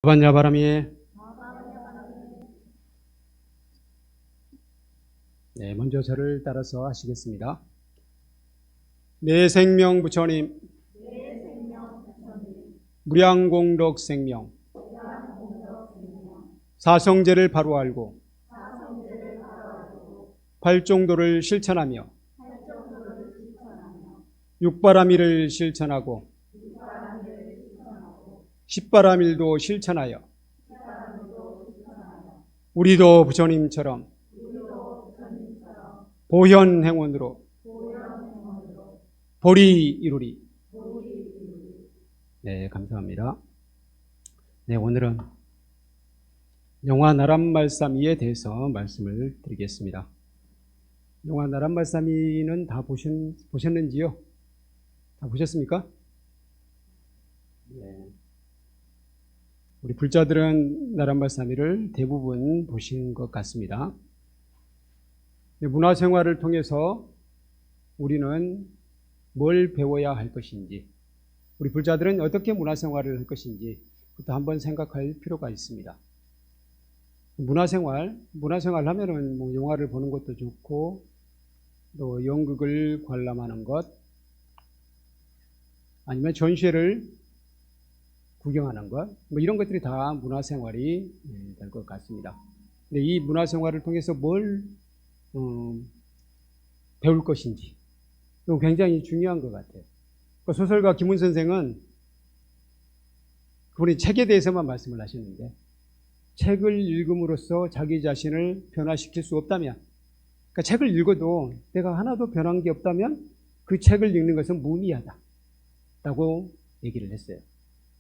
바람이. 네, 먼저 저를 따라서 하시겠습니다. 내 생명 부처님, 무량공덕 생명, 사성제를 바로 알고 팔종도를 실천하며 육바라밀을 실천하고 십바라밀도 실천하여 우리도 부처님처럼 보현행원으로 보리 이루리. 네, 감사합니다. 네, 오늘은 영화 나람말싸미에 대해서 말씀을 드리겠습니다. 영화 나람말싸미는 다 보셨는지요? 다 보셨습니까? 네. 우리 불자들은 나람말싸미를 대부분 보신 것 같습니다. 문화생활을 통해서 우리는 뭘 배워야 할 것인지, 우리 불자들은 어떻게 문화생활을 할 것인지 그것도 한번 생각할 필요가 있습니다. 문화생활 하면은 뭐 영화를 보는 것도 좋고, 또 연극을 관람하는 것, 아니면 전시회를 구경하는 것, 뭐 이런 것들이 다 문화생활이 될 것 같습니다. 근데 이 문화생활을 통해서 뭘 배울 것인지, 이거 굉장히 중요한 것 같아요. 소설가 김훈 선생은 그분이 책에 대해서만 말씀을 하시는데, 책을 읽음으로써 자기 자신을 변화시킬 수 없다면, 그러니까 책을 읽어도 내가 하나도 변한 게 없다면 그 책을 읽는 것은 무의미하다라고 얘기를 했어요.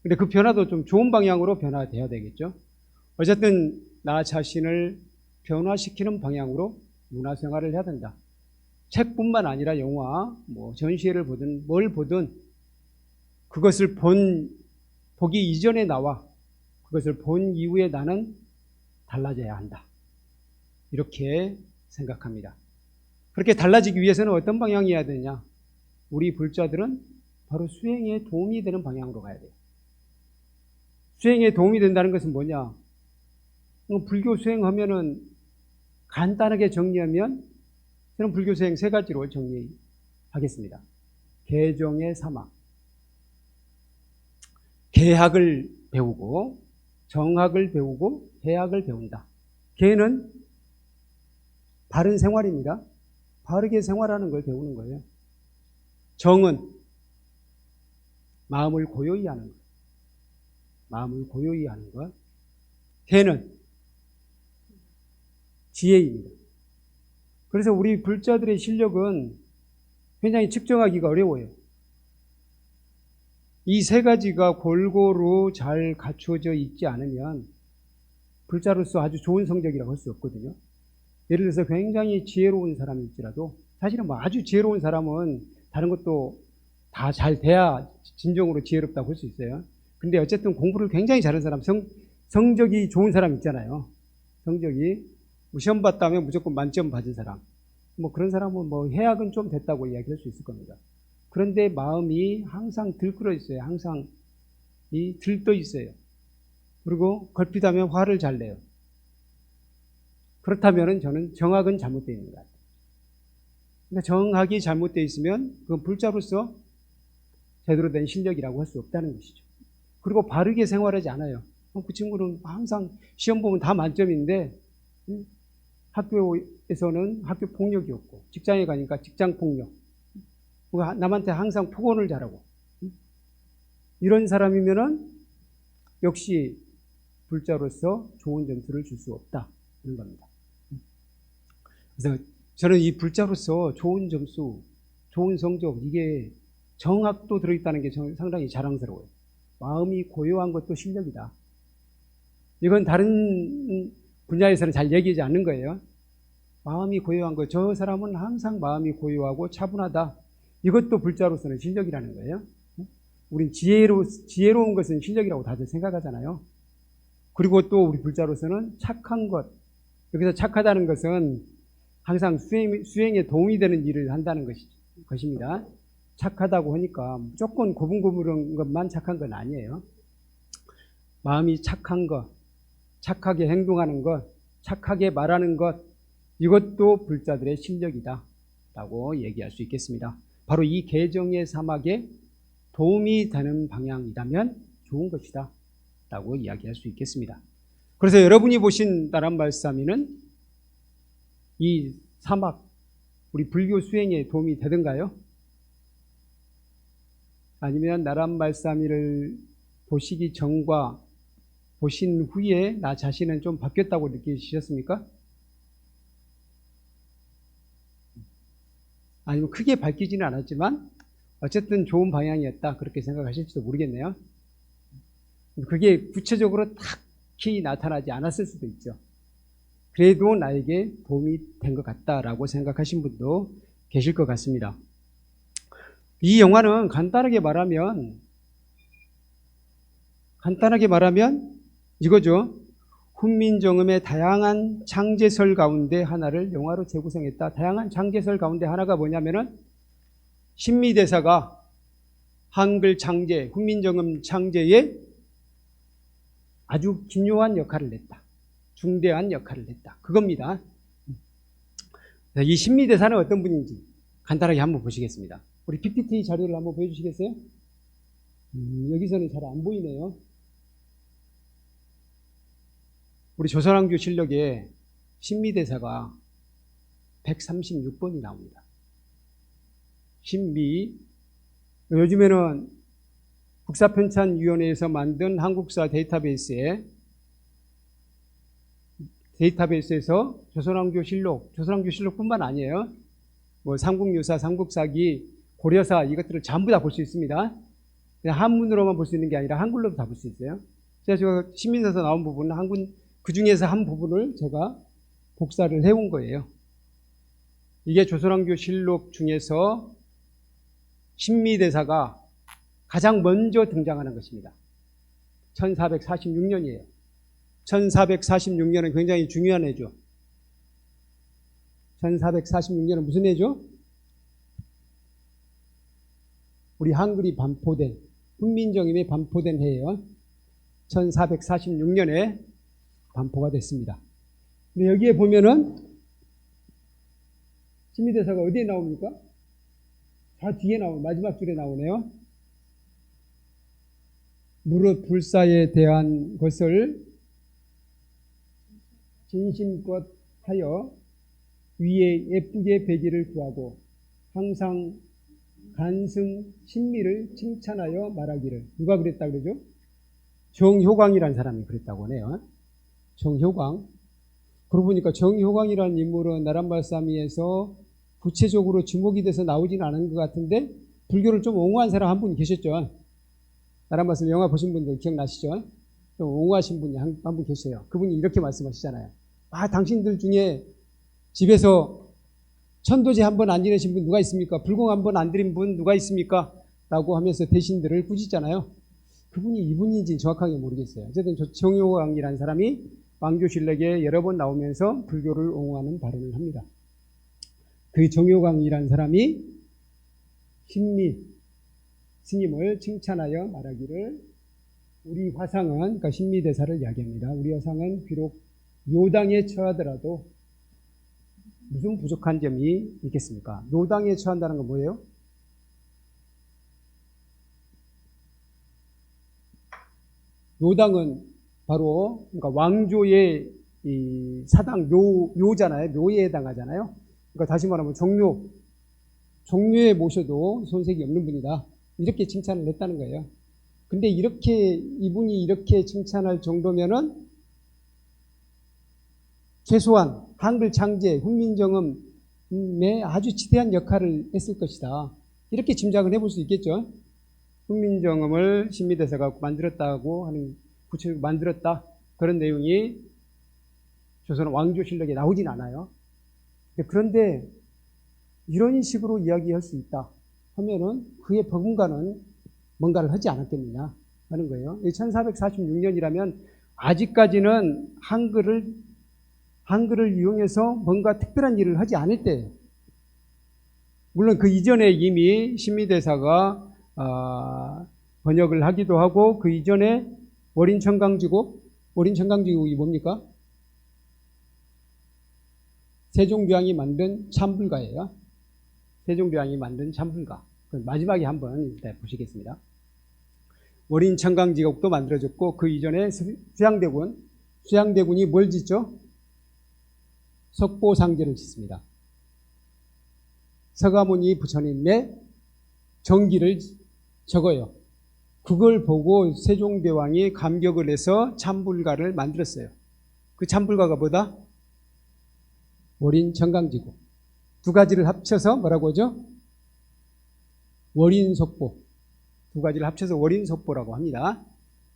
근데 그 변화도 좀 좋은 방향으로 변화돼야 되겠죠. 어쨌든 나 자신을 변화시키는 방향으로 문화생활을 해야 된다. 책뿐만 아니라 영화, 뭐 전시회를 보든 뭘 보든 그것을 보기 이전에 나와 그것을 본 이후에 나는 달라져야 한다. 이렇게 생각합니다. 그렇게 달라지기 위해서는 어떤 방향이어야 되냐? 우리 불자들은 바로 수행에 도움이 되는 방향으로 가야 돼요. 수행에 도움이 된다는 것은 뭐냐? 불교 수행하면은 간단하게 정리하면 저는 불교 수행 세 가지로 정리하겠습니다. 개정의 사막, 개학을 배우고 정학을 배우고 해학을 배운다. 개는 바른 생활입니다. 바르게 생활하는 걸 배우는 거예요. 정은 마음을 고요히 하는 것. 마음을 고요히 하는 것. 해는 지혜입니다. 그래서 우리 불자들의 실력은 굉장히 측정하기가 어려워요. 이 세 가지가 골고루 잘 갖추어져 있지 않으면 불자로서 아주 좋은 성적이라고 할 수 없거든요. 예를 들어서 굉장히 지혜로운 사람일지라도, 사실은 뭐 아주 지혜로운 사람은 다른 것도 다 잘 돼야 진정으로 지혜롭다고 할 수 있어요. 근데 어쨌든 공부를 굉장히 잘하는 사람, 성적이 좋은 사람 있잖아요. 성적이 시험 봤다면 무조건 만점 받은 사람, 뭐 그런 사람은 뭐 해학은 좀 됐다고 이야기할 수 있을 겁니다. 그런데 마음이 항상 들끓어 있어요. 항상 들떠 있어요. 그리고 걸핏하면 화를 잘 내요. 그렇다면 저는 정학은 잘못되어 있는 것 같아요. 근데 정학이 잘못되어 있으면 그건 불자로서 제대로 된 실력이라고 할 수 없다는 것이죠. 그리고 바르게 생활하지 않아요. 그 친구는 항상 시험 보면 다 만점인데 학교에서는 학교 폭력이 없고, 직장에 가니까 직장 폭력, 남한테 항상 폭언을 잘하고, 이런 사람이면은 역시 불자로서 좋은 점수를 줄 수 없다 그런 겁니다. 그래서 저는 이 불자로서 좋은 점수, 좋은 성적, 이게 정학도 들어있다는 게 상당히 자랑스러워요. 마음이 고요한 것도 실력이다. 이건 다른 분야에서는 잘 얘기하지 않는 거예요. 마음이 고요한 것, 저 사람은 항상 마음이 고요하고 차분하다. 이것도 불자로서는 실력이라는 거예요. 우린 지혜로운 것은 실력이라고 다들 생각하잖아요. 그리고 또 우리 불자로서는 착한 것, 여기서 착하다는 것은 항상 수행에 도움이 되는 일을 한다는 것입니다. 착하다고 하니까 무조건 고분고분한 것만 착한 건 아니에요. 마음이 착한 것, 착하게 행동하는 것, 착하게 말하는 것, 이것도 불자들의 실력이다 라고 얘기할 수 있겠습니다. 바로 이 계정의 사막에 도움이 되는 방향이라면 좋은 것이다 라고 이야기할 수 있겠습니다. 그래서 여러분이 보신 나란 말씀이는 이 사막, 우리 불교 수행에 도움이 되던가요? 아니면 나란 말씀이를 보시기 전과 보신 후에 나 자신은 좀 바뀌었다고 느끼셨습니까? 아니면 크게 밝히지는 않았지만 어쨌든 좋은 방향이었다 그렇게 생각하실지도 모르겠네요. 그게 구체적으로 딱히 나타나지 않았을 수도 있죠. 그래도 나에게 도움이 된 것 같다라고 생각하신 분도 계실 것 같습니다. 이 영화는 간단하게 말하면 이거죠. 훈민정음의 다양한 창제설 가운데 하나를 영화로 재구성했다. 다양한 창제설 가운데 하나가 뭐냐면은 신미대사가 한글 창제, 훈민정음 창제에 아주 기묘한 역할을 냈다. 중대한 역할을 냈다. 그겁니다. 이 신미대사는 어떤 분인지 간단하게 한번 보시겠습니다. 우리 PPT 자료를 한번 보여주시겠어요? 여기서는 잘 안 보이네요. 우리 조선왕조 실록에 신미대사가 136번이 나옵니다. 신미. 요즘에는 국사편찬위원회에서 만든 한국사 데이터베이스에서 조선왕조 실록뿐만 아니에요. 뭐 삼국유사, 삼국사기, 고려사 이것들을 전부 다 볼 수 있습니다. 그냥 한문으로만 볼 수 있는 게 아니라 한글로도 다 볼 수 있어요. 제가 신민에서 나온 부분은 그 중에서 한 부분을 제가 복사를 해온 거예요. 이게 조선왕조 실록 중에서 신미대사가 가장 먼저 등장하는 것입니다. 1446년이에요. 1446년은 굉장히 중요한 해죠. 1446년은 무슨 해죠? 우리 한글이 반포된, 훈민정음이 반포된 해예요. 1446년에 반포가 됐습니다. 근데 여기에 보면은 신미대사가 어디에 나옵니까? 다 뒤에 마지막 줄에 나오네요. 무릇 불사에 대한 것을 진심껏 하여 위에 예쁘게 배기를 구하고 항상 간승 신미를 칭찬하여 말하기를. 누가 그랬다 그러죠? 정효광이라는 사람이 그랬다고 하네요. 정효광. 그러고 보니까 정효광이라는 인물은 나란말싸미에서 구체적으로 주목이 돼서 나오지는 않은 것 같은데 불교를 좀 옹호한 사람 한 분 계셨죠. 나란말싸미 영화 보신 분들 기억나시죠? 좀 옹호하신 분이 한 분 계세요. 그분이 이렇게 말씀하시잖아요. 당신들 중에 집에서 천도제 한 번 안 지내신 분 누가 있습니까? 불공 한 번 안 드린 분 누가 있습니까? 라고 하면서 대신들을 꾸짖잖아요. 그분이 이분인지 정확하게 모르겠어요. 어쨌든 정효광이라는 사람이 왕조실록에 여러 번 나오면서 불교를 옹호하는 발언을 합니다. 그 정효광이라는 사람이 신미 스님을 칭찬하여 말하기를 우리 화상은, 그러니까 신미대사를 이야기합니다. 우리 화상은 비록 요당에 처하더라도 무슨 부족한 점이 있겠습니까? 요당에 처한다는 건 뭐예요? 요당은 바로 그러니까 왕조의 이 사당 묘잖아요. 묘에 해당하잖아요. 그러니까 다시 말하면 종묘에 모셔도 손색이 없는 분이다. 이렇게 칭찬을 했다는 거예요. 근데 이분이 이렇게 칭찬할 정도면은 최소한 한글 창제, 훈민정음에 아주 지대한 역할을 했을 것이다. 이렇게 짐작을 해볼 수 있겠죠. 훈민정음을 신미대사가 만들었다고 하는, 구체적으로 만들었다. 그런 내용이 조선 왕조실록에 나오진 않아요. 그런데 이런 식으로 이야기할 수 있다 하면은 그의 법문가는 뭔가를 하지 않았겠느냐 하는 거예요. 1446년이라면 아직까지는 한글을 이용해서 뭔가 특별한 일을 하지 않을 때, 물론 그 이전에 이미 신미대사가 번역을 하기도 하고 그 이전에 월인청강지국이 뭡니까? 세종대왕이 만든 참불가예요. 세종대왕이 만든 참불가. 마지막에 한번 이따 보시겠습니다. 월인청강지국도 만들어졌고 그 이전에 수양대군이 뭘 짓죠? 석보상제를 짓습니다. 서가모니 부처님의 정기를 적어요. 그걸 보고 세종대왕이 감격을 해서 참불가를 만들었어요. 그 참불가가 뭐다? 월인청강지국. 두 가지를 합쳐서 뭐라고 하죠? 월인석보. 두 가지를 합쳐서 월인석보라고 합니다.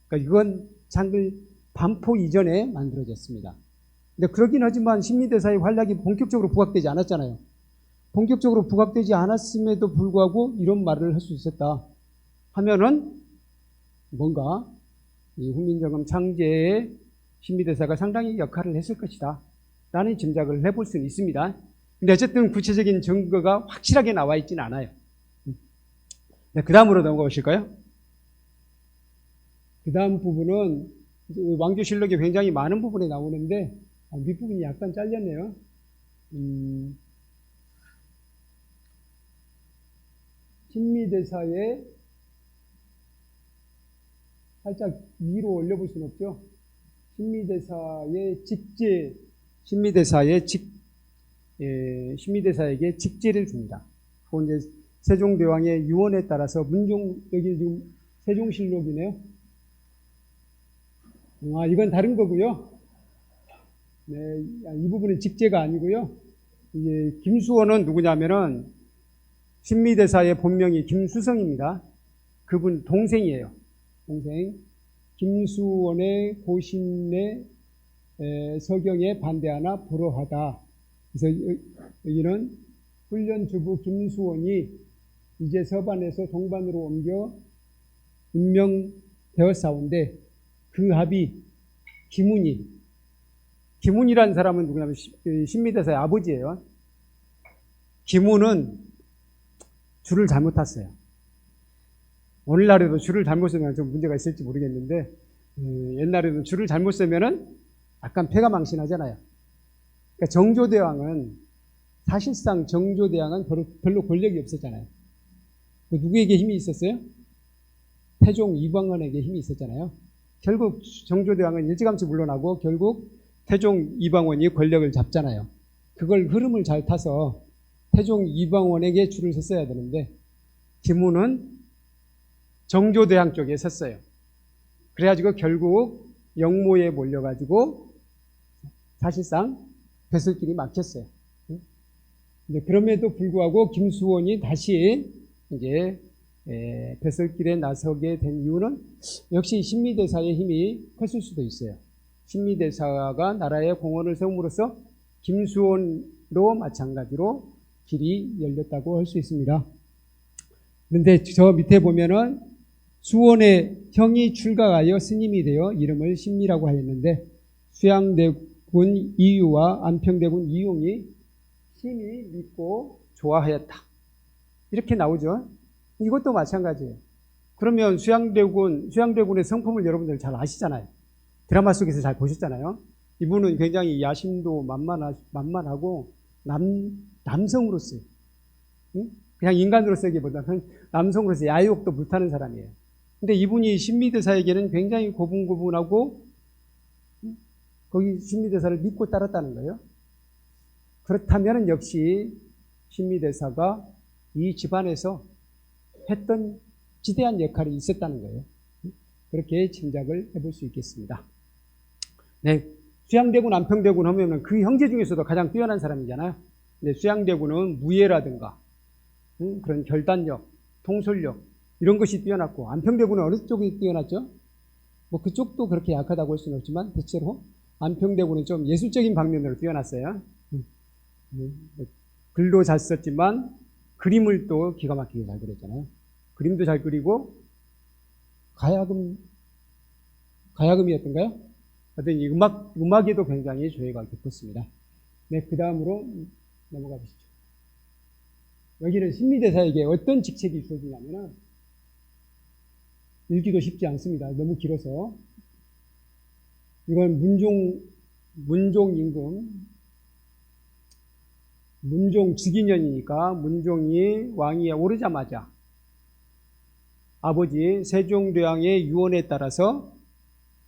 그러니까 이건 장글 반포 이전에 만들어졌습니다. 근데 그러긴 하지만 신미대사의 활약이 본격적으로 부각되지 않았잖아요. 본격적으로 부각되지 않았음에도 불구하고 이런 말을 할 수 있었다 하면은 뭔가 이 훈민정음 창제에 신미대사가 상당히 역할을 했을 것이다 라는 짐작을 해볼 수는 있습니다. 근데 어쨌든 구체적인 증거가 확실하게 나와 있지는 않아요. 네, 그 다음으로 넘어가 보실까요? 그 다음 부분은 왕조실록에 굉장히 많은 부분이 나오는데 밑부분이 약간 잘렸네요. 신미대사의 살짝 위로 올려볼 수는 없죠. 신미대사에게 직제를 줍니다. 그건 이제 세종대왕의 유언에 따라서 여기 지금 세종실록이네요. 이건 다른 거고요. 네, 이 부분은 직제가 아니고요. 이게 김수원은 누구냐면은 신미대사의 본명이 김수성입니다. 그분 동생이에요. 동생. 김수원의 고신의 서경에 반대하나 불허하다. 그래서 여기는 훈련주부 김수원이 이제 서반에서 동반으로 옮겨 임명되었사온데 그 합이 김훈이라는 사람은 누구냐면 신미대사의 아버지예요. 김훈은 줄을 잘못 탔어요. 오늘날에도 줄을 잘못 쓰면 좀 문제가 있을지 모르겠는데 옛날에는 줄을 잘못 쓰면은 약간 패가 망신하잖아요. 그러니까 사실상 정조대왕은 별로 권력이 없었잖아요. 누구에게 힘이 있었어요? 태종 이방원에게 힘이 있었잖아요. 결국 정조대왕은 일찌감치 물러나고 결국 태종 이방원이 권력을 잡잖아요. 그걸 흐름을 잘 타서 태종 이방원에게 줄을 섰어야 되는데 김훈은 정조대왕 쪽에 섰어요. 그래가지고 결국 영모에 몰려가지고 사실상 벼슬길이 막혔어요. 그럼에도 불구하고 김수원이 다시 이제 벼슬길에 나서게 된 이유는 역시 신미대사의 힘이 컸을 수도 있어요. 신미대사가 나라에 공헌을 세움으로써 김수원도 마찬가지로 길이 열렸다고 할 수 있습니다. 그런데 저 밑에 보면은 수원의 형이 출가하여 스님이 되어 이름을 신미라고 하였는데 수양대군 이유와 안평대군 이용이 심히 믿고 좋아하였다. 이렇게 나오죠. 이것도 마찬가지예요. 그러면 수양대군의 성품을 여러분들 잘 아시잖아요. 드라마 속에서 잘 보셨잖아요. 이분은 굉장히 야심도 만만하고 남성으로서 그냥 인간으로서기보다는 남성으로서 야욕도 불타는 사람이에요. 근데 이분이 신미대사에게는 굉장히 고분고분하고 거기 신미대사를 믿고 따랐다는 거예요. 그렇다면 역시 신미대사가 이 집안에서 했던 지대한 역할이 있었다는 거예요. 그렇게 짐작을 해볼 수 있겠습니다. 네, 수양대군, 안평대군 하면 그 형제 중에서도 가장 뛰어난 사람이잖아요. 근데 수양대군은 무예라든가 그런 결단력, 통솔력 이런 것이 뛰어났고 안평대군은 어느 쪽이 뛰어났죠? 뭐 그쪽도 그렇게 약하다고 할 수는 없지만 대체로 안평대군은 좀 예술적인 방면으로 뛰어났어요. 글도 잘 썼지만 그림을 또 기가 막히게 잘 그렸잖아요. 그림도 잘 그리고 가야금이었던가요? 하여튼 이 음악에도 굉장히 조예가 깊었습니다. 네, 그 다음으로 넘어가 보시죠. 여기는 신미대사에게 어떤 직책이 주어지냐면은 읽기도 쉽지 않습니다. 너무 길어서 이건 문종임금, 문종 즉위년이니까 문종이 왕위에 오르자마자 아버지 세종대왕의 유언에 따라서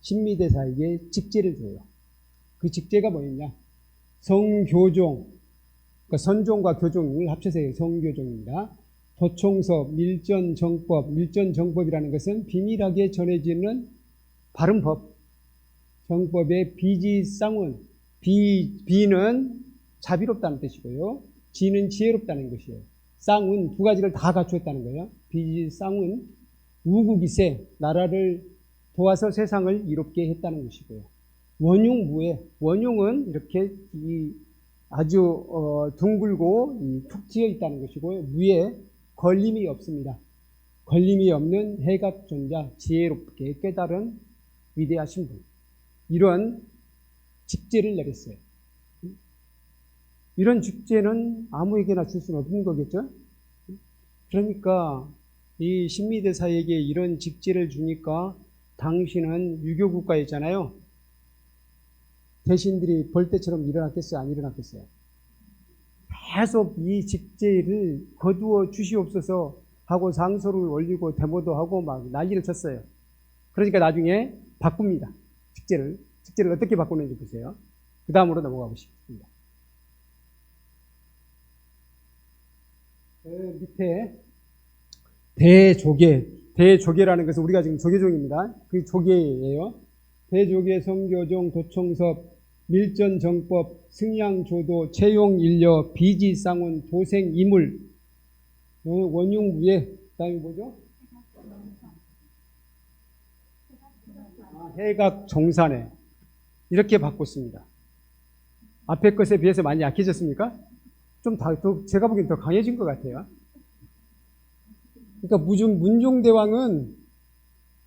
신미대사에게 직제를 줘요. 그 직제가 뭐였냐? 성교종, 그러니까 선종과 교종을 합쳐서 성교종입니다. 도총섭, 밀전정법, 밀전정법이라는 것은 비밀하게 전해지는 바른법, 정법의 비지쌍운, 비는 자비롭다는 뜻이고요. 지는 지혜롭다는 것이에요. 쌍운, 두 가지를 다 갖추었다는 거예요. 비지쌍운, 우국이세, 나라를 도와서 세상을 이롭게 했다는 것이고요. 원흉무예, 원흉은 이렇게 아주 둥글고 툭 튀어 있다는 것이고요. 무예, 걸림이 없습니다. 걸림이 없는 해갑존자, 지혜롭게 깨달은 위대하신 분. 이런 직제를 내렸어요. 이런 직제는 아무에게나 줄 수는 없는 거겠죠? 그러니까 이 신미대사에게 이런 직제를 주니까 당신은 유교국가였잖아요. 대신들이 벌떼처럼 일어났겠어요? 안 일어났겠어요? 계속 이 직제를 거두어 주시옵소서 하고 상소를 올리고 데모도 하고 막 난리를 쳤어요. 그러니까 나중에 바꿉니다. 직제를 어떻게 바꾸는지 보세요. 그 다음으로 넘어가고 싶습니다. 밑에 대조계라는 것은 우리가 지금 조계종입니다. 그 조계예요. 대조계, 성교종, 도총섭, 밀전정법, 승양조도, 채용인려, 비지쌍운, 도생이물, 원흉무예, 그 다음에 뭐죠? 해각종산에 이렇게 바꿨습니다. 앞에 것에 비해서 많이 약해졌습니까? 제가 보기엔 더 강해진 것 같아요. 그러니까 문종대왕은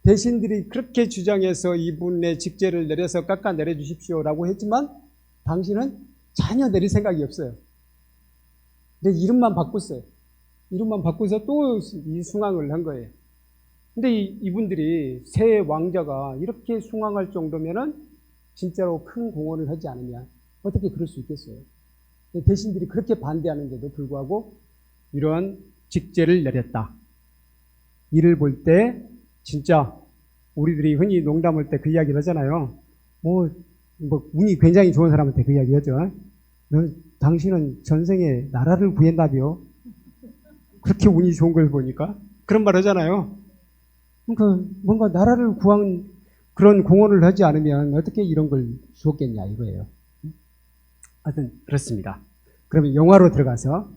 대신들이 그렇게 주장해서 이분의 직제를 내려서 깎아내려 주십시오라고 했지만 당신은 전혀 내릴 생각이 없어요. 근데 이름만 바꿨어요. 이름만 바꿔서 또 이 숭앙을 한 거예요. 근데 이분들이 새 왕자가 이렇게 숭앙할 정도면은 진짜로 큰 공헌을 하지 않으면 어떻게 그럴 수 있겠어요? 대신들이 그렇게 반대하는데도 불구하고 이러한 직제를 내렸다. 이를 볼 때 진짜 우리들이 흔히 농담할 때 그 이야기를 하잖아요. 운이 굉장히 좋은 사람한테 그 이야기 하죠. 당신은 전생에 나라를 구했나비요? 그렇게 운이 좋은 걸 보니까 그런 말 하잖아요. 그러니까 뭔가 나라를 구한 그런 공헌을 하지 않으면 어떻게 이런 걸 주었겠냐 이거예요. 하여튼 그렇습니다. 그러면 영화로 들어가서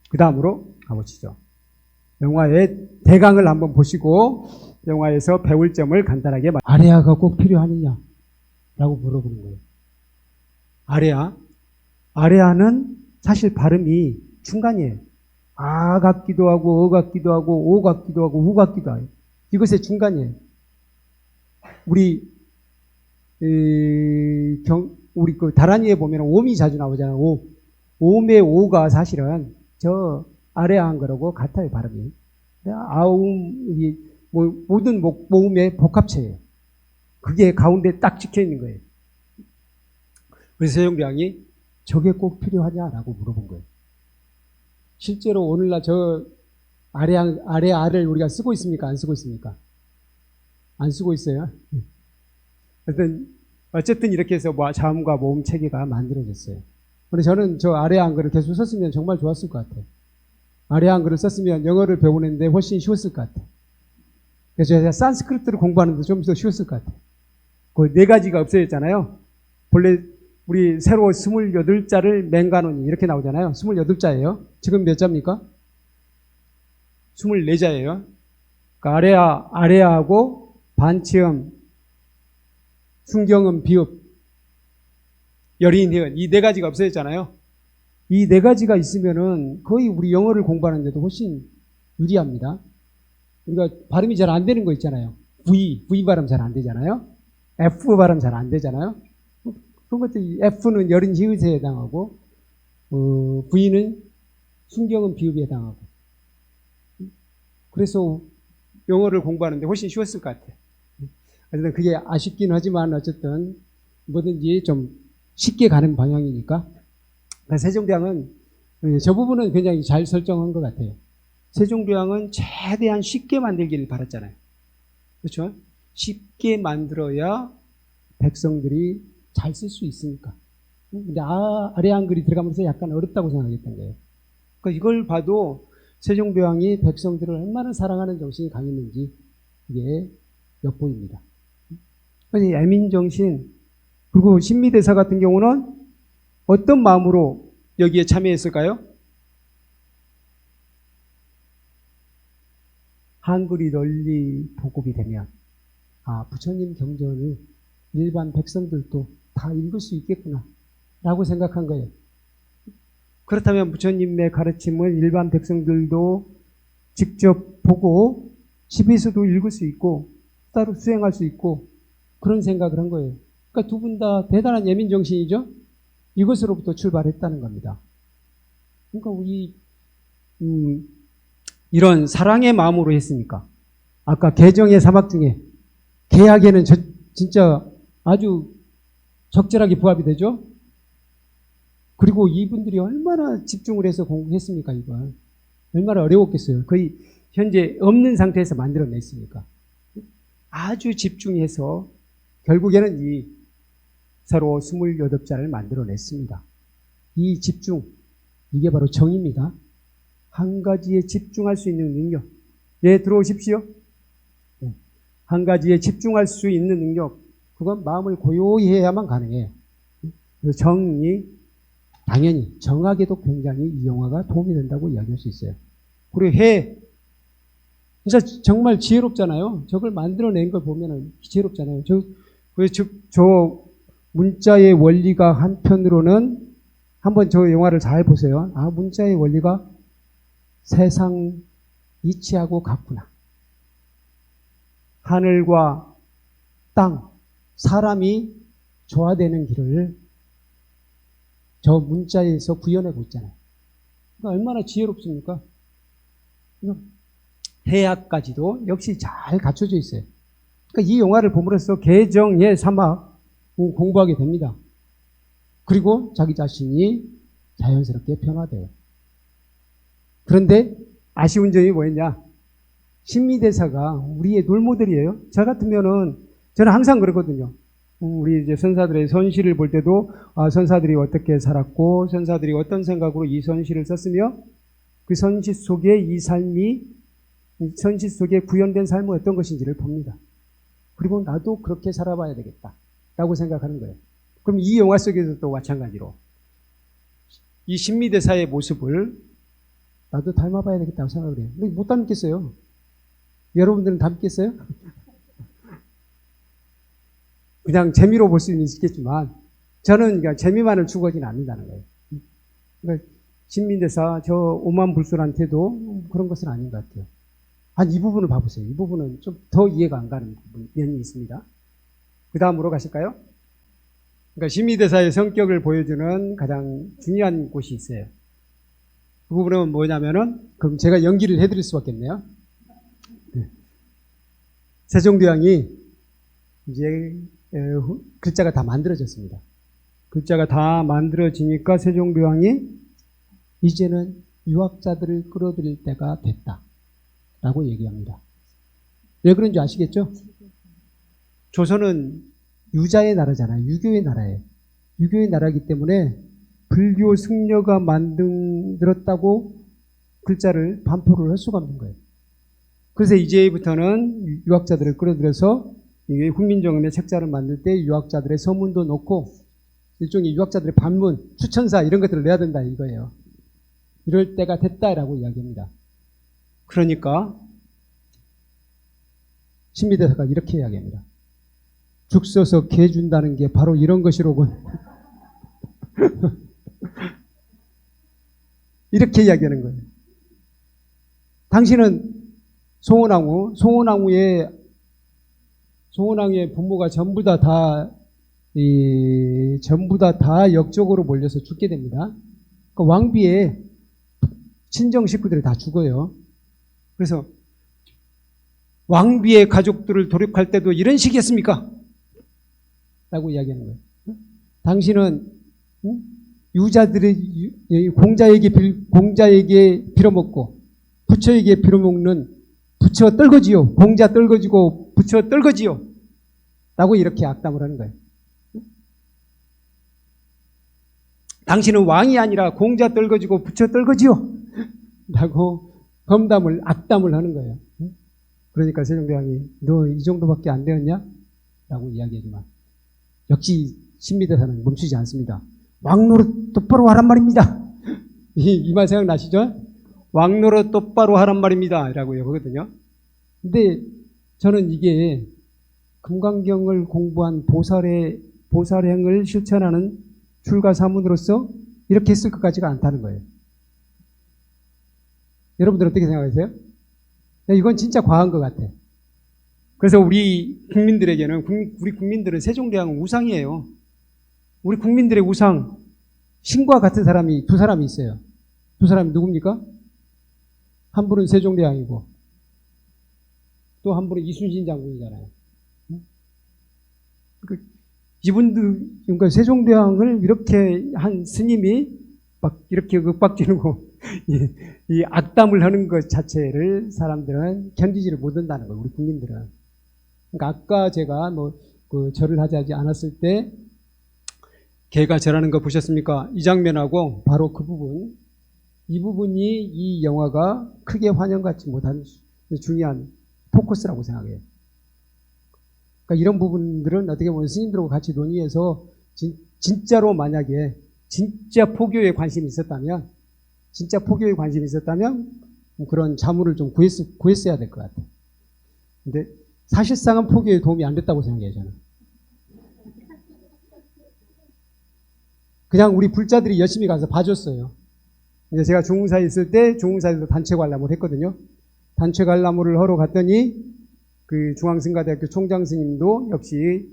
그 다음으로 가보시죠. 영화의 대강을 한번 보시고 영화에서 배울 점을 간단하게 아레아가 꼭 필요하느냐 라고 물어보는 거예요. 아레아는 사실 발음이 중간이에요. 아 같기도 하고 어 같기도 하고 오 같기도 하고 우 같기도 해요. 이것의 중간이에요. 우리 그 다란이에 보면 옴이 자주 나오잖아요. 옴의 오가 사실은 저 아레아한 거라고 같아요, 발음이. 모든 모음의 복합체예요. 그게 가운데 딱 찍혀 있는 거예요. 그래서 세종대왕이 저게 꼭 필요하냐라고 물어본 거예요. 실제로 오늘날 저 아레아를 우리가 쓰고 있습니까? 안 쓰고 있습니까? 안 쓰고 있어요. 어쨌든 이렇게 해서 자음과 모음 체계가 만들어졌어요. 근데 저는 저 아레아 한글을 계속 썼으면 정말 좋았을 것 같아요. 아레아 한글을 썼으면 영어를 배우는데 훨씬 쉬웠을 것 같아요. 그래서 제가 산스크리트를 공부하는데 좀 더 쉬웠을 것 같아요. 그 네 가지가 없어졌잖아요. 본래 우리 새로 28자를 맹간원이 이렇게 나오잖아요. 28자예요. 지금 몇 자입니까? 24자예요. 그러니까 아레아하고 반치음, 순경음, 비읍, 여린, 히읗 이 네 가지가 없어졌잖아요. 이 네 가지가 있으면은 거의 우리 영어를 공부하는데도 훨씬 유리합니다. 우리가 발음이 잘 안 되는 거 있잖아요. V 발음 잘 안 되잖아요. F 발음 잘 안 되잖아요. 그런 것들 F는 여린 히읗에 해당하고 V는 순경음 비읍에 해당하고 그래서 영어를 공부하는데 훨씬 쉬웠을 것 같아요. 그래서 그게 아쉽긴 하지만 어쨌든 뭐든지 좀 쉽게 가는 방향이니까. 세종대왕은 저 부분은 굉장히 잘 설정한 것 같아요. 세종대왕은 최대한 쉽게 만들기를 바랐잖아요. 그렇죠? 쉽게 만들어야 백성들이 잘 쓸 수 있으니까. 근데 아래 한글이 들어가면서 약간 어렵다고 생각했던 거예요. 그러니까 이걸 봐도 세종대왕이 백성들을 얼마나 사랑하는 정신이 강했는지 이게 엿보입니다. 애민정신 그리고 신미대사 같은 경우는 어떤 마음으로 여기에 참여했을까요? 한글이 널리 보급이 되면 부처님 경전을 일반 백성들도 다 읽을 수 있겠구나 라고 생각한 거예요. 그렇다면 부처님의 가르침을 일반 백성들도 직접 보고 집에서도 읽을 수 있고 따로 수행할 수 있고 그런 생각을 한 거예요. 그러니까 두 분 다 대단한 예민정신이죠. 이것으로부터 출발했다는 겁니다. 그러니까 우리 이런 사랑의 마음으로 했으니까 아까 개정의 사막 중에 개학에는 진짜 아주 적절하게 부합이 되죠. 그리고 이분들이 얼마나 집중을 해서 공부했습니까? 이걸 얼마나 어려웠겠어요. 거의 현재 없는 상태에서 만들어냈으니까 아주 집중해서 결국에는 이 서로 28자를 만들어냈습니다. 이 집중, 이게 바로 정입니다. 한 가지에 집중할 수 있는 능력. 예, 들어오십시오. 한 가지에 집중할 수 있는 능력. 그건 마음을 고요히 해야만 가능해요. 정이 당연히 정학에도 굉장히 이 영화가 도움이 된다고 이야기할 수 있어요. 그리고 해. 진짜 정말 지혜롭잖아요. 저걸 만들어낸 걸 보면은 지혜롭잖아요. 저 문자의 원리가 한편으로는 한번 저 영화를 잘 보세요. 문자의 원리가 세상 이치하고 같구나. 하늘과 땅, 사람이 조화되는 길을 저 문자에서 구현하고 있잖아요. 그러니까 얼마나 지혜롭습니까? 해학까지도 역시 잘 갖춰져 있어요. 그러니까 이 영화를 봄으로써 개정의 사막 공부하게 됩니다. 그리고 자기 자신이 자연스럽게 변화돼요. 그런데 아쉬운 점이 뭐였냐? 신미대사가 우리의 롤모델이에요. 저 같으면은 저는 항상 그러거든요. 우리 이제 선사들의 선시를 볼 때도 선사들이 어떻게 살았고 선사들이 어떤 생각으로 이 선시를 썼으며 그 선시 속에 이 삶이 선시 속에 구현된 삶은 어떤 것인지를 봅니다. 그리고 나도 그렇게 살아봐야 되겠다라고 생각하는 거예요. 그럼 이 영화 속에서도 마찬가지로 이 신미대사의 모습을 나도 닮아봐야 되겠다고 생각을 해요. 근데 못 닮겠어요. 여러분들은 닮겠어요? 그냥 재미로 볼 수는 있겠지만 저는 그러니까 재미만을 추구하지는 않는다는 거예요. 그러니까 신민대사 저 오만불술한테도 그런 것은 아닌 것 같아요. 이 부분을 봐보세요. 이 부분은 좀 더 이해가 안 가는 면이 있습니다. 그 다음으로 가실까요? 그러니까 신미대사의 성격을 보여주는 가장 중요한 곳이 있어요. 그 부분은 뭐냐면은 그럼 제가 연기를 해드릴 수밖에 없네요. 세종대왕이 이제 글자가 다 만들어졌습니다. 글자가 다 만들어지니까 세종대왕이 이제는 유학자들을 끌어들일 때가 됐다라고 얘기합니다. 왜 그런지 아시겠죠? 조선은 유자의 나라잖아요. 유교의 나라예요. 유교의 나라이기 때문에 불교 승려가 만들었다고 글자를 반포를 할 수가 없는 거예요. 그래서 이제부터는 유학자들을 끌어들여서 훈민정음의 책자를 만들 때 유학자들의 서문도 넣고 일종의 유학자들의 반문, 추천사 이런 것들을 내야 된다 이거예요. 이럴 때가 됐다라고 이야기합니다. 그러니까 신미대사가 이렇게 이야기합니다. 죽 써서 개 준다는 게 바로 이런 것이로군. 이렇게 이야기하는 거예요. 당신은 송원왕후의 부모가 전부 다 역적으로 몰려서 죽게 됩니다. 그러니까 왕비의 친정 식구들이 다 죽어요. 그래서 왕비의 가족들을 도륙할 때도 이런 식이었습니까? 라고 이야기하는 거예요. 당신은 유자들의 공자에게 빌어먹고 부처에게 빌어먹는 부처 떨거지요. 공자 떨거지고 부처 떨거지요. 라고 이렇게 악담을 하는 거예요. 당신은 왕이 아니라 공자 떨거지고 부처 떨거지요. 라고 악담을 하는 거예요. 그러니까 세종대왕이 너 이 정도밖에 안 되었냐? 라고 이야기하지만 역시 신미대사는 멈추지 않습니다. 왕노릇 똑바로 하란 말입니다. 이 말 생각나시죠? 왕노릇 똑바로 하란 말입니다. 라고 하거든요. 근데 저는 이게 금강경을 공부한 보살행을 실천하는 출가사문으로서 이렇게 했을 것 같지가 않다는 거예요. 여러분들 어떻게 생각하세요? 이건 진짜 과한 것 같아. 그래서 우리 국민들은 세종대왕은 우상이에요. 우리 국민들의 우상, 신과 같은 사람이 두 사람이 있어요. 두 사람이 누굽니까? 한 분은 세종대왕이고 또 한 분은 이순신 장군이잖아요. 그러니까 세종대왕을 이렇게 한 스님이 막 이렇게 윽박지르고 이 악담을 하는 것 자체를 사람들은 견디지를 못한다는 거예요. 우리 국민들은. 그러니까 아까 제가 절을 하지 않았을 때 개가 절하는 거 보셨습니까? 이 장면하고 바로 그 부분, 이 부분이 이 영화가 크게 환영받지 못한 중요한 포커스라고 생각해요. 그러니까 이런 부분들은 어떻게 보면 스님들하고 같이 논의해서 진짜로 만약에 진짜 포교에 관심이 있었다면 그런 자문을 좀 구했어야 될 것 같아요. 근데 사실상은 포교에 도움이 안 됐다고 생각해요, 저는. 그냥 우리 불자들이 열심히 가서 봐줬어요. 근데 제가 중흥사에 있을 때 중흥사에서 단체 관람을 했거든요. 단체 관람을 하러 갔더니 그 중앙승가대학교 총장 스님도 역시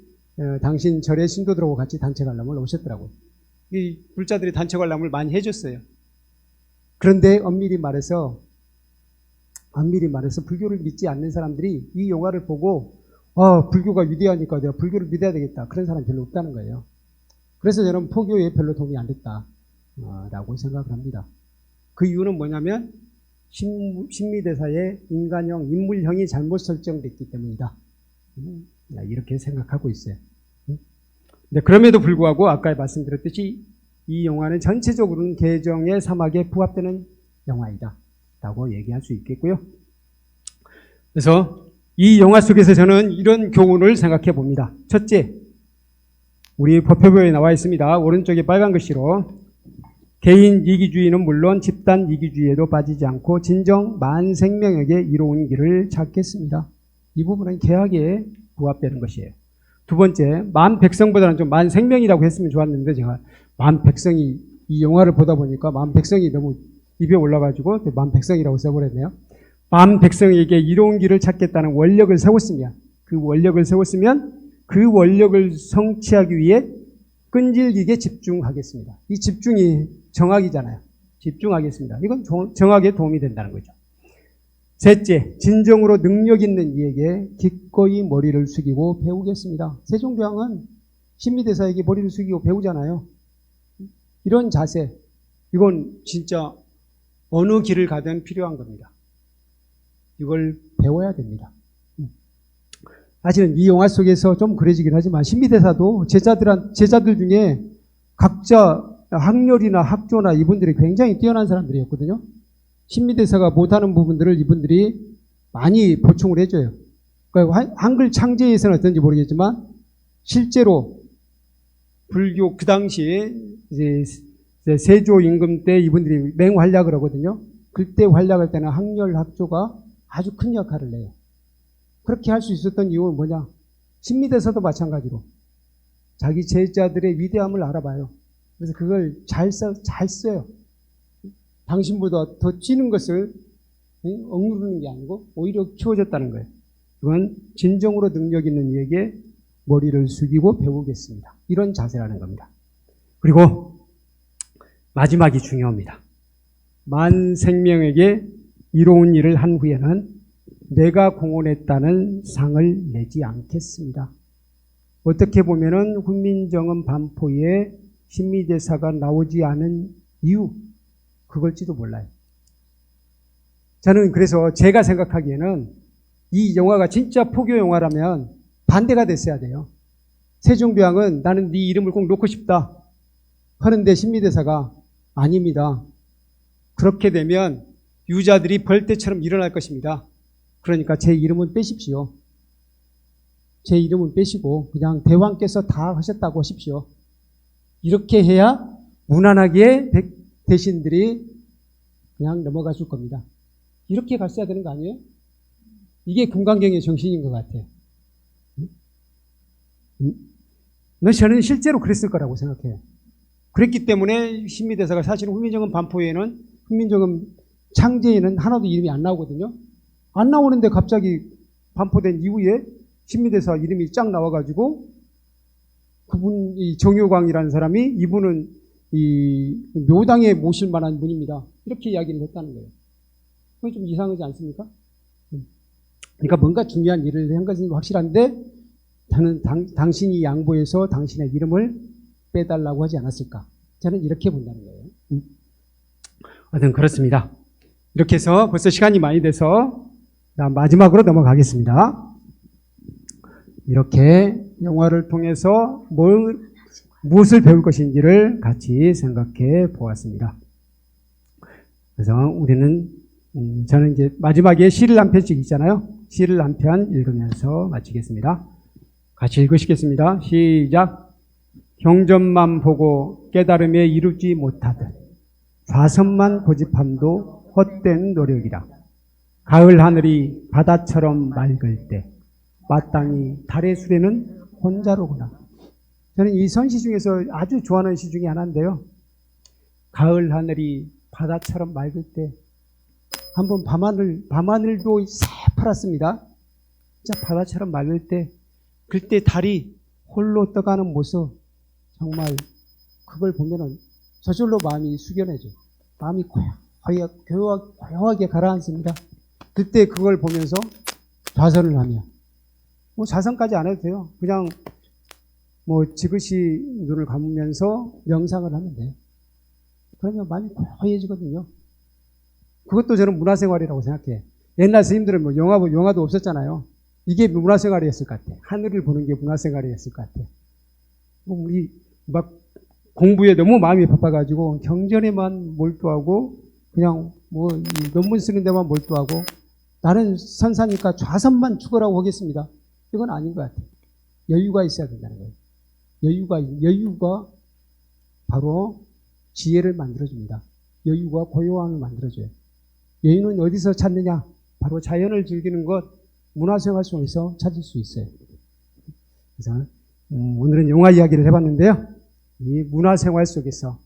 당신 절의 신도들하고 같이 단체 관람을 오셨더라고요. 이 불자들이 단체 관람을 많이 해줬어요. 그런데 엄밀히 말해서 불교를 믿지 않는 사람들이 이 영화를 보고 불교가 위대하니까 내가 불교를 믿어야 되겠다. 그런 사람이 별로 없다는 거예요. 그래서 저는 포교에 별로 도움이 안 됐다라고 생각을 합니다. 그 이유는 뭐냐면 신미대사의 인간형, 인물형이 잘못 설정됐기 때문이다. 이렇게 생각하고 있어요. 근데 그럼에도 불구하고 아까 말씀드렸듯이 이 영화는 전체적으로는 개정의 사막에 부합되는 영화이다 라고 얘기할 수 있겠고요. 그래서 이 영화 속에서 저는 이런 교훈을 생각해 봅니다. 첫째, 우리 법표부에 나와 있습니다. 오른쪽에 빨간 글씨로 개인 이기주의는 물론 집단 이기주의에도 빠지지 않고 진정 만생명에게 이로운 길을 찾겠습니다. 이 부분은 개학에 부합되는 것이에요. 두 번째, 만백성보다는 좀 만생명이라고 했으면 좋았는데 제가 만백성이 이 영화를 보다 보니까 만백성이 너무 입에 올라가지고 만백성이라고 써버렸네요. 만백성에게 이로운 길을 찾겠다는 원력을 세웠으면 그 원력을 성취하기 위해 끈질기게 집중하겠습니다. 이 집중이 정학이잖아요. 집중하겠습니다. 이건 정학에 도움이 된다는 거죠. 셋째, 진정으로 능력 있는 이에게 기꺼이 머리를 숙이고 배우겠습니다. 세종대왕은 신미대사에게 머리를 숙이고 배우잖아요. 이런 자세, 이건 진짜 어느 길을 가든 필요한 겁니다. 이걸 배워야 됩니다. 사실은 이 영화 속에서 좀 그려지긴 하지만 신미대사도 제자들 중에 각자 학렬이나 학조나 이분들이 굉장히 뛰어난 사람들이었거든요. 신미대사가 못하는 부분들을 이분들이 많이 보충을 해줘요. 그러니까 한글 창제에서는 어떤지 모르겠지만 실제로 불교 그 당시에 이제 세조 임금 때 이분들이 맹활약을 하거든요. 그때 활약할 때는 학렬 학조가 아주 큰 역할을 해요. 그렇게 할 수 있었던 이유는 뭐냐? 신미대사도 마찬가지로 자기 제자들의 위대함을 알아봐요. 그래서 그걸 잘 써요. 당신보다 더 찌는 것을 억누르는 게 아니고 오히려 키워줬다는 거예요. 그건 진정으로 능력 있는 이에게 머리를 숙이고 배우겠습니다. 이런 자세라는 겁니다. 그리고 마지막이 중요합니다. 만생명에게 이로운 일을 한 후에는 내가 공헌했다는 상을 내지 않겠습니다. 어떻게 보면은 훈민정음 반포에 신미대사가 나오지 않은 이유, 그걸지도 몰라요. 저는 그래서 제가 생각하기에는 이 영화가 진짜 포교 영화라면 반대가 됐어야 돼요. 세종대왕은 나는 네 이름을 꼭 놓고 싶다 하는데 신미대사가 아닙니다. 그렇게 되면 유자들이 벌떼처럼 일어날 것입니다. 그러니까 제 이름은 빼십시오. 제 이름은 빼시고 그냥 대왕께서 다 하셨다고 하십시오. 이렇게 해야 무난하게 대신들이 그냥 넘어가 줄 겁니다. 이렇게 갔어야 되는 거 아니에요? 이게 금강경의 정신인 것 같아요. 저는 실제로 그랬을 거라고 생각해요. 그랬기 때문에 신미대사가 사실은 훈민정음 반포에는 훈민정음 창제에는 하나도 이름이 안 나오거든요. 안 나오는데 갑자기 반포된 이후에 신미대사 이름이 쫙 나와가지고 그분 이 정효광이라는 사람이 이분은 이 묘당에 모실 만한 분입니다. 이렇게 이야기를 했다는 거예요. 그건 좀 이상하지 않습니까? 그러니까 뭔가 중요한 일을 한 것은 확실한데 저는 당신이 양보해서 당신의 이름을 빼달라고 하지 않았을까? 저는 이렇게 본다는 거예요. 하여튼 그렇습니다. 이렇게 해서 벌써 시간이 많이 돼서 마지막으로 넘어가겠습니다. 이렇게 영화를 통해서 무엇을 배울 것인지를 같이 생각해 보았습니다. 그래서 우리는 저는 이제 마지막에 시를 한 편씩 있잖아요. 시를 한 편 읽으면서 마치겠습니다. 같이 읽으시겠습니다. 시작. 경전만 보고 깨달음에 이루지 못하듯 좌선만 고집함도 헛된 노력이라. 가을 하늘이 바다처럼 맑을 때 마땅히 달의 수레는 혼자로구나. 저는 이 선시 중에서 아주 좋아하는 시 중에 하나인데요. 가을 하늘이 바다처럼 맑을 때 한번 밤하늘도 새파랗습니다. 진짜 바다처럼 맑을 때 그때 달이 홀로 떠가는 모습 정말 그걸 보면은 저절로 마음이 숙연해져요. 마음이 고요하게 가라앉습니다. 그때 그걸 보면서 좌선을 하며 뭐 좌선까지 안 해도 돼요. 그냥 뭐 지그시 눈을 감으면서 명상을 하면 돼요. 그러면 마음이 고요해지거든요. 그것도 저는 문화생활이라고 생각해요. 옛날 스님들은 뭐 영화도 없었잖아요. 이게 문화생활이었을 것 같아요. 하늘을 보는 게 문화생활이었을 것 같아요. 우리 막 공부에 너무 마음이 바빠가지고 경전에만 몰두하고 그냥 뭐 논문 쓰는 데만 몰두하고 나는 선사니까 좌선만 죽으라고 하겠습니다. 이건 아닌 것 같아요. 여유가 있어야 된다는 거예요. 여유가 바로 지혜를 만들어줍니다. 여유가 고요함을 만들어줘요. 여유는 어디서 찾느냐? 바로 자연을 즐기는 것, 문화생활 속에서 찾을 수 있어요. 그래서 오늘은 영화 이야기를 해봤는데요. 이 문화생활 속에서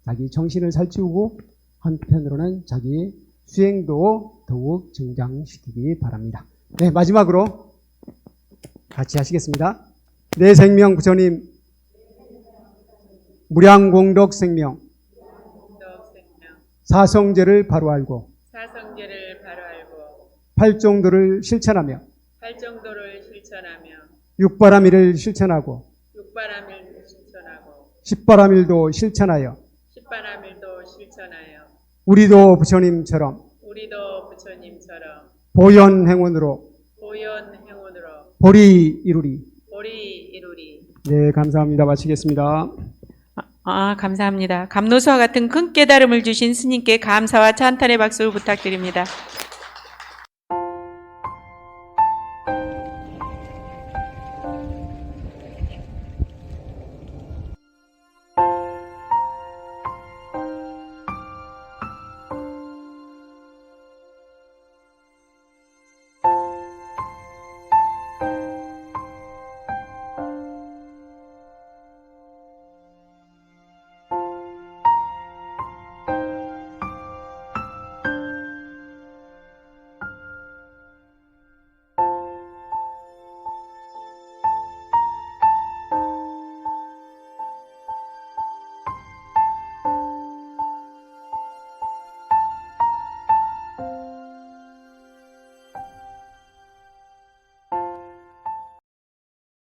자기 정신을 살찌우고 한편으로는 자기 수행도 더욱 증장시키기 바랍니다. 네, 마지막으로 같이 하시겠습니다. 내 생명 부처님 무량공덕 생명 사성제를 바로 알고 팔정도를 실천하며 육바라밀을 실천하고 십바라밀도 실천하여 우리도 부처님처럼 보현행원으로 보리 이루리. 네, 감사합니다. 마치겠습니다. 감사합니다. 감노수와 같은 큰 깨달음을 주신 스님께 감사와 찬탄의 박수를 부탁드립니다.